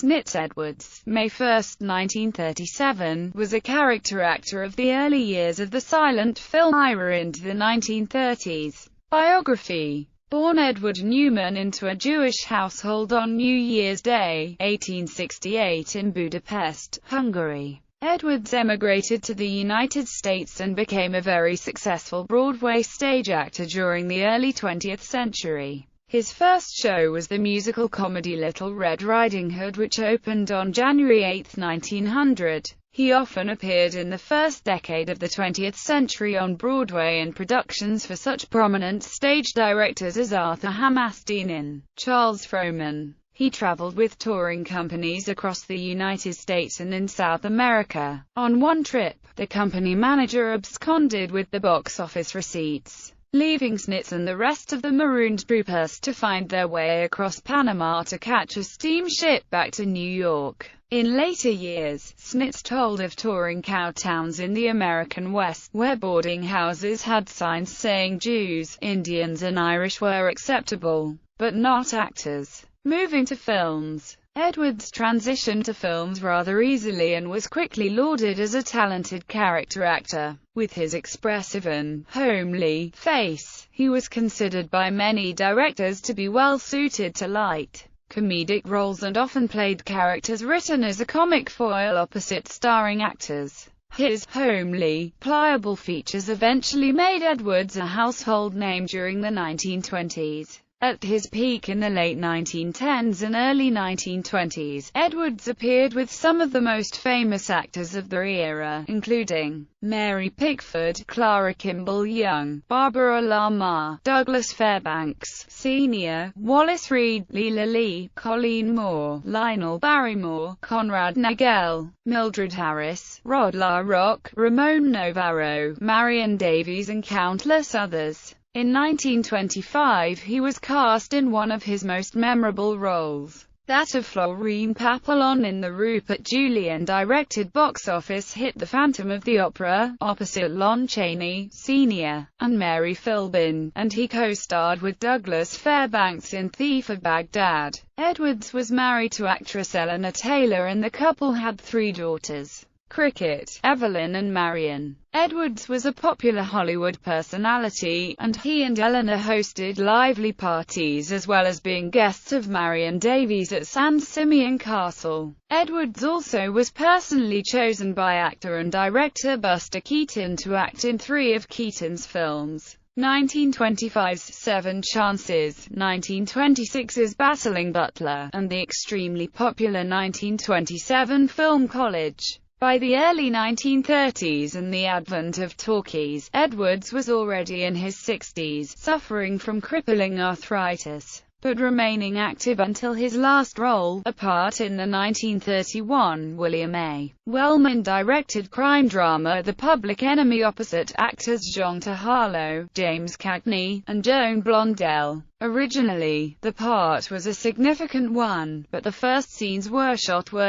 Snitz Edwards, May 1, 1937, was a character actor of the early years of the silent film era into the 1930s. Biography. Born Edward Newman into a Jewish household on New Year's Day, 1868 in Budapest, Hungary. Edwards emigrated to the United States and became a very successful Broadway stage actor during the early 20th century. His first show was the musical comedy Little Red Riding Hood, which opened on January 8, 1900. He often appeared in the first decade of the 20th century on Broadway in productions for such prominent stage directors as Arthur Hammerstein and Charles Frohman. He traveled with touring companies across the United States and in South America. On one trip, the company manager absconded with the box office receipts, leaving Snitz and the rest of the marooned troopers to find their way across Panama to catch a steamship back to New York. In later years, Snitz told of touring cowtowns in the American West, where boarding houses had signs saying Jews, Indians and Irish were acceptable, but not actors. Moving to films, Edwards transitioned to films rather easily and was quickly lauded as a talented character actor. With his expressive and homely face, he was considered by many directors to be well suited to light, comedic roles and often played characters written as a comic foil opposite starring actors. His homely, pliable features eventually made Edwards a household name during the 1920s. At his peak in the late 1910s and early 1920s, Edwards appeared with some of the most famous actors of the era, including Mary Pickford, Clara Kimball Young, Barbara Lamar, Douglas Fairbanks Sr., Wallace Reed, Leela Lee, Colleen Moore, Lionel Barrymore, Conrad Nagel, Mildred Harris, Rod La Rock, Ramon Novarro, Marion Davies and countless others. In 1925 he was cast in one of his most memorable roles, that of Florine Papillon in the Rupert Julian-directed box office hit The Phantom of the Opera, opposite Lon Chaney, Sr., and Mary Philbin, and he co-starred with Douglas Fairbanks in Thief of Baghdad. Edwards was married to actress Eleanor Taylor and the couple had 3 daughters: Cricket, Evelyn and Marion. Edwards was a popular Hollywood personality, and he and Eleanor hosted lively parties as well as being guests of Marion Davies at San Simeon Castle. Edwards also was personally chosen by actor and director Buster Keaton to act in 3 of Keaton's films: 1925's 7 Chances, 1926's Battling Butler, and the extremely popular 1927 film College. By the early 1930s and the advent of talkies, Edwards was already in his 60s, suffering from crippling arthritis, but remaining active until his last role, a part in the 1931 William A. Wellman-directed crime drama The Public Enemy opposite actors John Turturro, James Cagney, and Joan Blondell. Originally, the part was a significant one, but the first scenes were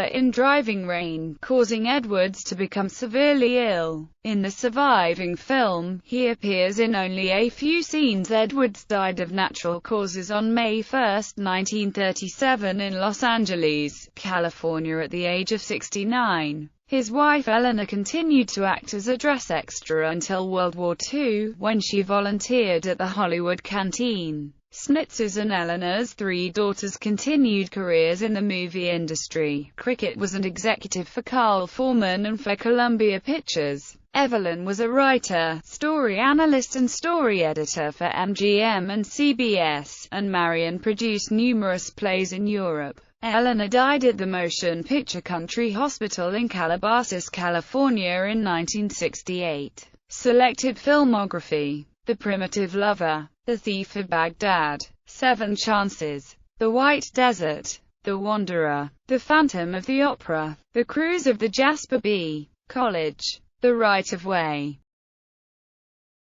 in driving rain, causing Edwards to become severely ill. In the surviving film, he appears in only a few scenes. Edwards died of natural causes on May 1, 1937 in Los Angeles, California at the age of 69. His wife Eleanor continued to act as a dress extra until World War II, when she volunteered at the Hollywood Canteen. Snitz's and Eleanor's 3 daughters continued careers in the movie industry. Cricket was an executive for Carl Foreman and for Columbia Pictures. Evelyn was a writer, story analyst and story editor for MGM and CBS, and Marion produced numerous plays in Europe. Eleanor died at the Motion Picture Country Hospital in Calabasas, California in 1968. Selected filmography: The Primitive Lover, The Thief of Baghdad, 7 Chances, The White Desert, The Wanderer, The Phantom of the Opera, The Cruise of the Jasper B. College, The Right of Way.